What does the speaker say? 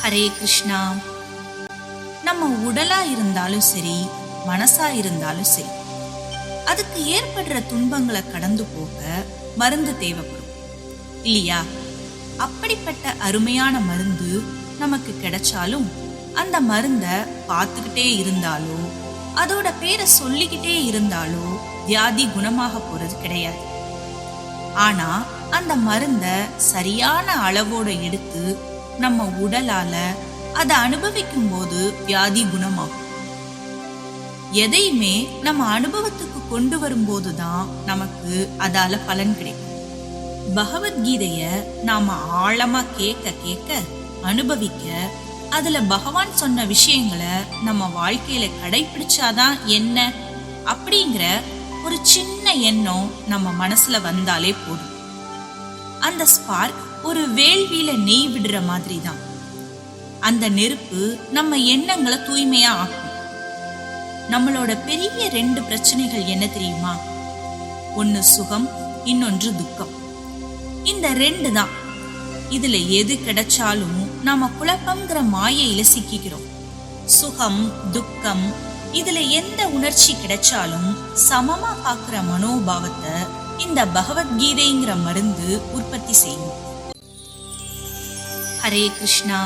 ஹரே கிருஷ்ணா. நம்ம உடலா இருந்தாலும் சரி, மனசா இருந்தாலும் சரி, அதுக்கு ஏற்படுற துன்பங்களை கடந்து போக மருந்து தேவைப்படும் இல்லையா? அப்படிப்பட்ட அருமையான மருந்து நமக்கு கிடைச்சாலும் அந்த மருந்த பார்த்துக்கிட்டே இருந்தாலோ அதோட பேரை சொல்லிக்கிட்டே இருந்தாலோ வியாதி குணமாக போறது கிடையாது. ஆனா அந்த மருந்த சரியான அளவோட எடுத்து நம்ம உடலால அதை அனுபவிக்கும் போது வியாதி குணமாகும். எதையுமே நம்ம அனுபவத்துக்கு கொண்டு வரும்போதுதான் நமக்கு அதால பலன் கிடைக்கும். பகவத்கீதைய நாம ஆழமா கேட்க கேட்க, அனுபவிக்க, அதுல பகவான் சொன்ன விஷயங்களை நம்ம வாழ்க்கையில கடைபிடிச்சாதான் என்ன அப்படிங்கிற ஒரு சின்ன எண்ணம் நம்ம மனசுல வந்தாலே போதும். அந்த ஸ்பார்க் ஒரு வேள்வியில நெய் விடுற மாதிரி தான். அந்த நெருப்பு நம்ம எண்ணங்களை தூய்மையா ஆக்கும். நம்மளோட பெரிய 2 பிரச்சனைகள் என்ன தெரியுமா? ஒன்னு சுகம், இன்னொன்று துக்கம். இந்த 2 தான். இதுல எது கிடைச்சாலும் நாம குழப்பம்ங்கிற மாயையில சிக்கிக்கிறோம். சுகம், துக்கம், இதுல எந்த உணர்ச்சி கிடைச்சாலும் சமமா பார்க்கிற மனோபாவத்தை இந்த பகவத்கீதைங்கிற மருந்து உற்பத்தி செய்யும். ஹரே கிருஷ்ணா.